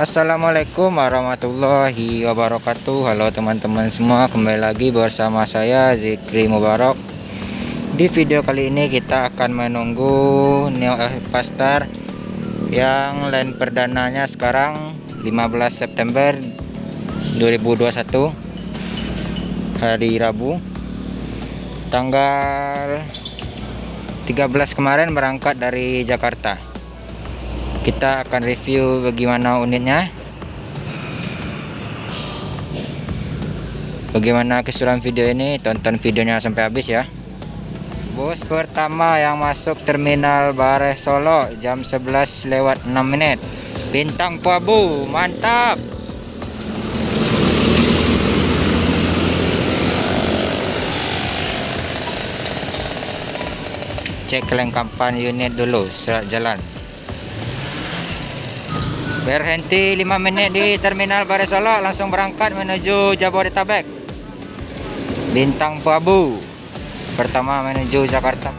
Assalamualaikum warahmatullahi wabarakatuh. Halo teman-teman semua, kembali lagi bersama saya Zikri Mubarak. Di video kali ini kita akan menunggu Neo Pastar yang line perdananya sekarang 15 September 2021, hari Rabu, tanggal 13 kemarin berangkat dari Jakarta. Kita akan review bagaimana unitnya, bagaimana keseruan video ini. Tonton videonya sampai habis ya. Bus pertama yang masuk terminal Bare Solo jam 11:06. Bintang Puabu, mantap. Cek kelengkapan unit dulu surat jalan. Berhenti 5 menit di terminal Bare Solo, langsung berangkat menuju Jabodetabek. Bintang Puabu pertama menuju Jakarta.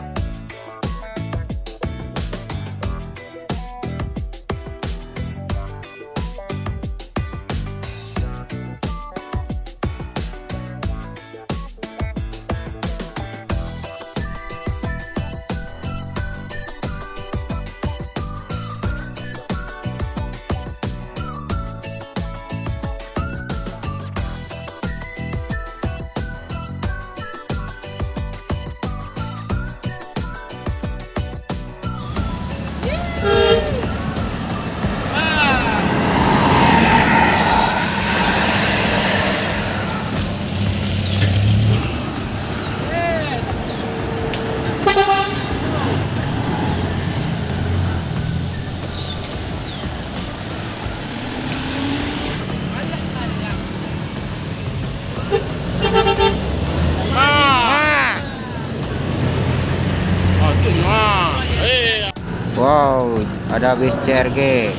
Wow, ada bis CRG.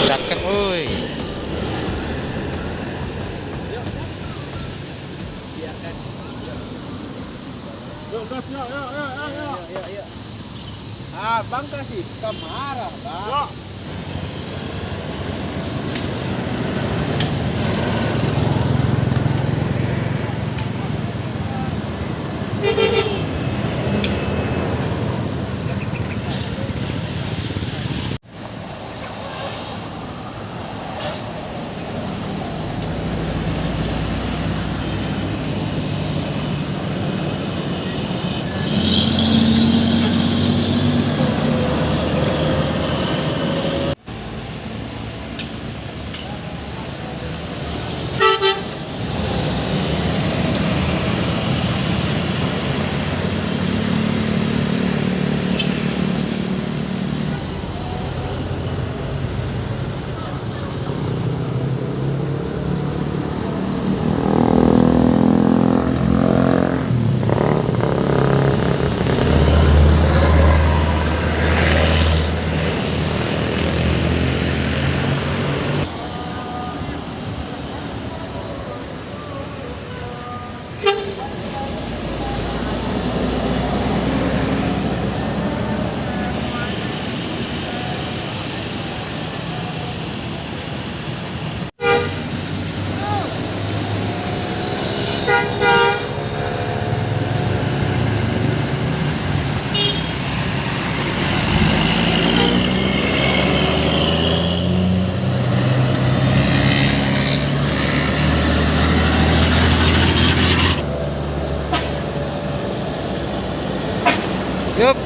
Cakep, woi. Yuk. Abang kasih marah, Bang. Yup.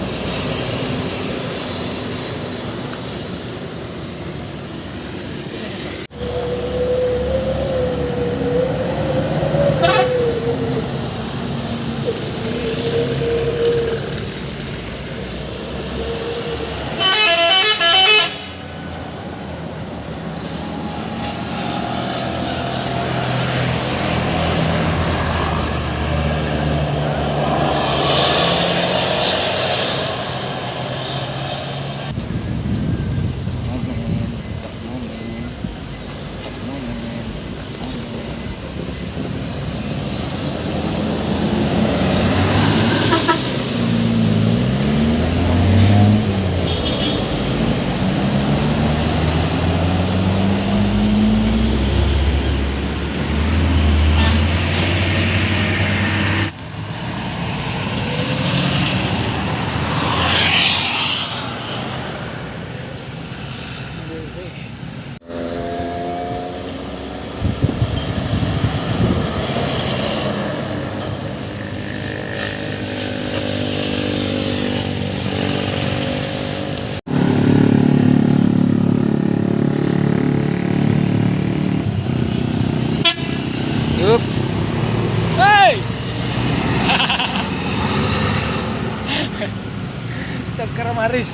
Maris.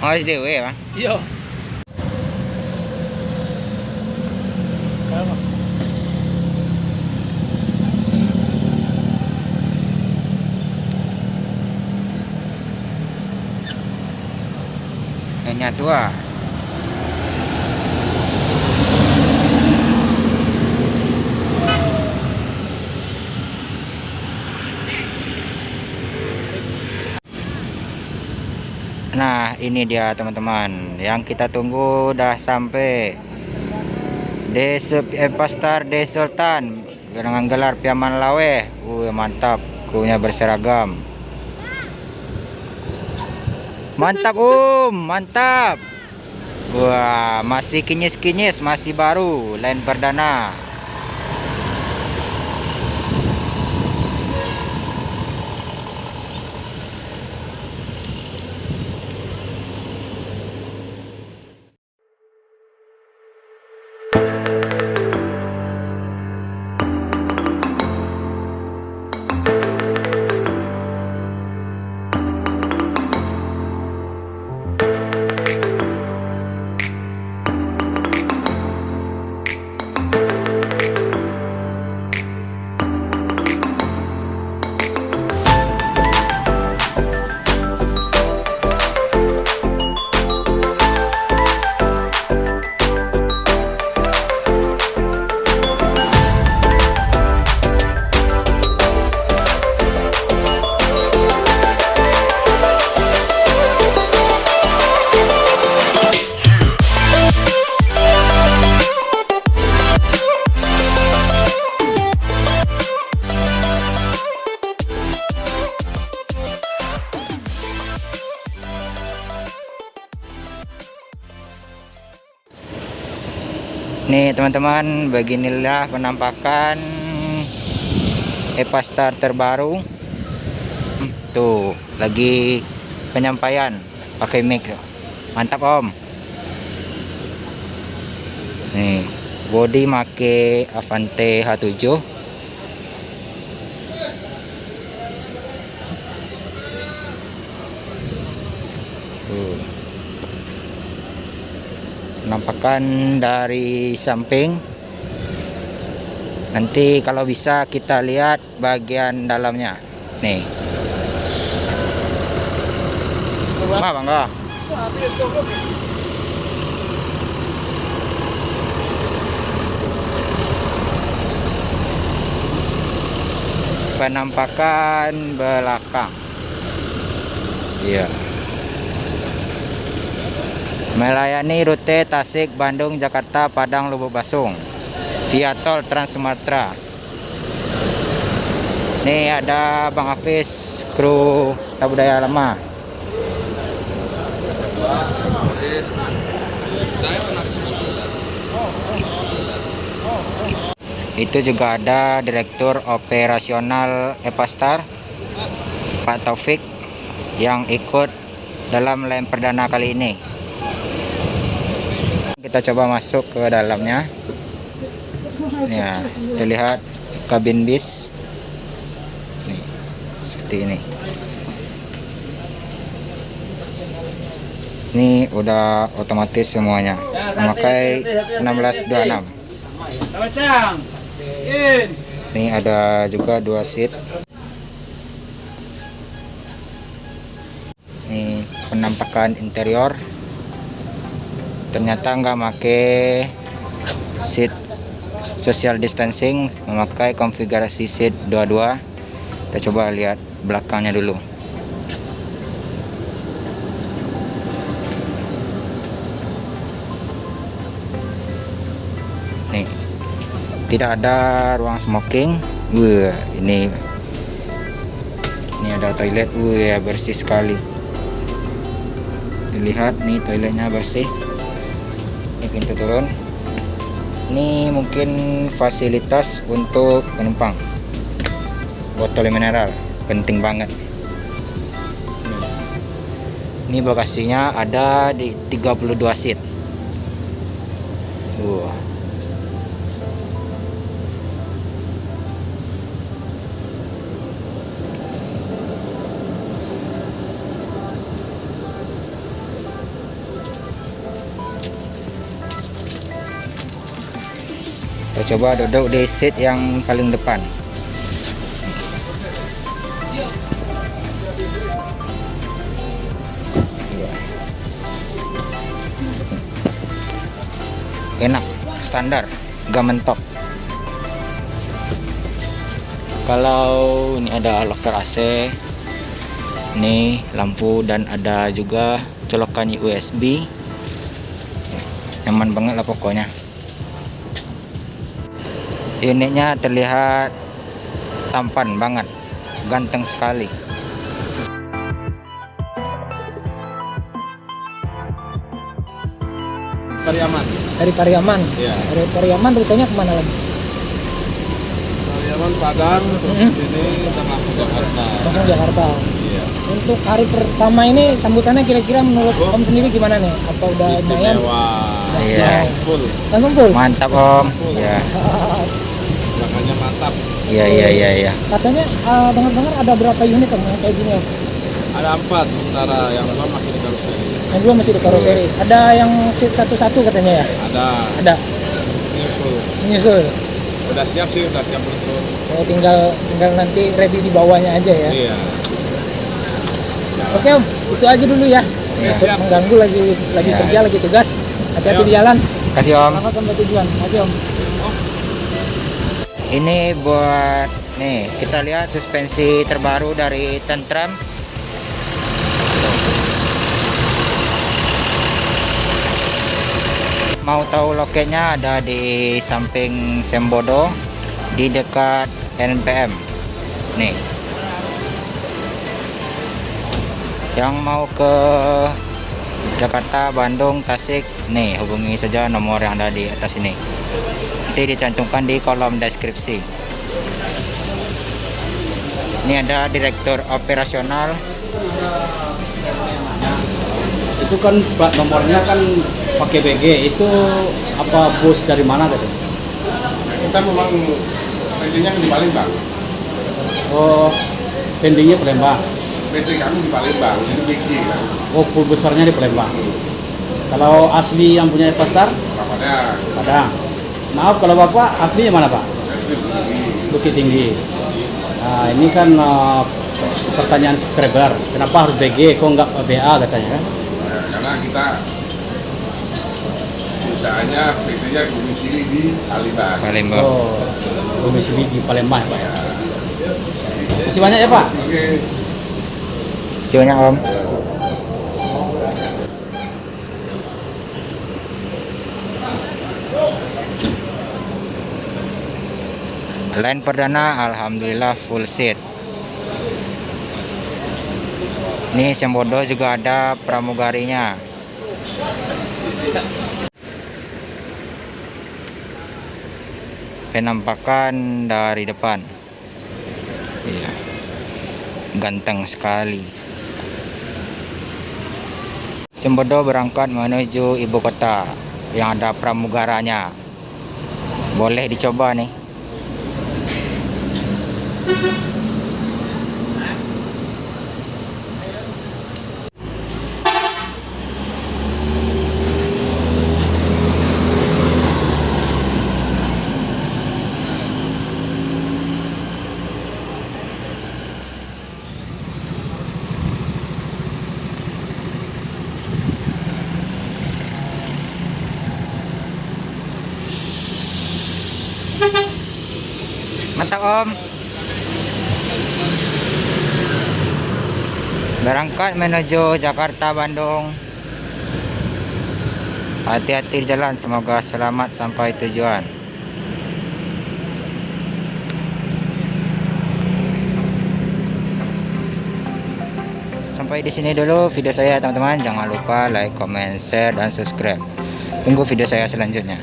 Oh, SDW ya, Bang? Iya. Kalau Hanya tua. Nah, ini dia teman-teman. Yang kita tunggu udah sampai. Pastar De Sultan dengan gelar Piaman Lawe. Mantap, krunya berseragam. Mantap, mantap. Wah, masih kinyis-kinyis, masih baru, line perdana. Nih teman-teman, beginilah penampakan Evastar terbaru. Tuh, lagi penyampaian pakai mic. Mantap Om. Nih, body make Avante H7. Penampakan dari samping. Nanti kalau bisa kita lihat bagian dalamnya. Nih. Apa Bangga? Penampakan belakang. Iya. Melayani rute Tasik, Bandung, Jakarta, Padang, Lubuk Basung via tol Trans Sumatera. Nih ada Bang Hafiz, kru Tabudaya Lama. Itu juga ada Direktur Operasional Evastar, Pak Taufik, yang ikut dalam lem perdana kali ini. Kita coba masuk ke dalamnya. Ya, terlihat kabin bis. Nih, seperti ini. Ini udah otomatis semuanya. Memakai 1626. Ini ada juga 2 seat. Ini penampakan interior. Ternyata nggak pakai seat social distancing, memakai konfigurasi seat 22. Kita coba lihat belakangnya dulu. Nih, tidak ada ruang smoking. Wah, ini ada toilet. Wah, bersih sekali. Dilihat nih, toiletnya bersih. Ini pintu turun. Ini mungkin fasilitas untuk penumpang. Botol mineral penting banget. Ini bagasinya ada di 32 seat. Kita coba duduk di seat yang paling depan. Enak, standar, gak mentok. Kalau ini ada locker AC, ini lampu, dan ada juga colokan USB. Nyaman banget lah pokoknya. Unitnya terlihat tampan banget, ganteng sekali. Pariaman. Dari Pariaman. Iya. Dari Pariaman rutenya kemana lagi? Pariaman Padang, terus sini kita langsung Jakarta. Langsung Jakarta. Iya. Untuk hari pertama ini sambutannya kira-kira menurut Om sendiri gimana nih? Apa udah lumayan? Istimewa. Iya. Full. Langsung full. Mantap Om. Ya. Belakangnya mantap. Iya. Katanya dengar-dengar ada berapa unit Om yang kayak gini Om? Ada 4 sementara, yang 2 masih di karoseri. Yang 2 masih di karoseri. Ada yang seat satu-satu katanya ya? Ada. Ada. Nyusul. Menyusul. Udah siap sih, udah siap betul. Oh, tinggal nanti ready di bawahnya aja ya. Iya. Oke Om, itu aja dulu ya. Iya, Takut siap. mengganggu lagi Ya. kerja, lagi tugas. Hati-hati Ayo. di jalan. Kasih Om. Selamat sampai tujuan. Makasih Om. Ini buat nih, kita lihat suspensi terbaru dari Tantrum. Mau tahu loketnya, ada di samping Sembodo, di dekat NPM. Nih. Yang mau ke Jakarta, Bandung, Tasik, nih hubungi saja nomor yang ada di atas ini. Nanti dicantumkan di kolom deskripsi. Ini ada direktur operasional. Itu kan Pak nomornya kan pakai BG, itu apa bus dari mana gitu? Kita memang PT-nya di Palembang. Oh, pendingnya Palembang. PT kami di Palembang, jadi BG kan. Oh, pool besarnya di Palembang. Kalau asli yang punya Pastar, Padang, Padang. Maaf kalau Bapak aslinya mana Pak? asli begini. Bukit Tinggi. Nah, ini kan pertanyaan subscriber, kenapa harus BG, kok nggak BA katanya kan? Nah, karena kita usahanya PT-nya domisili di Palembang. Palembang. Oh, domisili di Palembang Pak ya. Masih banyak ya Pak? Oke. Kasih banyak Om. Line perdana alhamdulillah full seat. Ini Sembodo juga ada pramugarinya. Penampakan dari depan. Iya. Ganteng sekali. Sembodo berangkat menuju ibu kota yang ada pramugaranya. Boleh dicoba nih. Mantap Om. Berangkat menuju Jakarta, Bandung. Hati-hati di jalan, semoga selamat sampai tujuan. Sampai di sini dulu video saya teman-teman. Jangan lupa like, comment, share, dan subscribe. Tunggu video saya selanjutnya.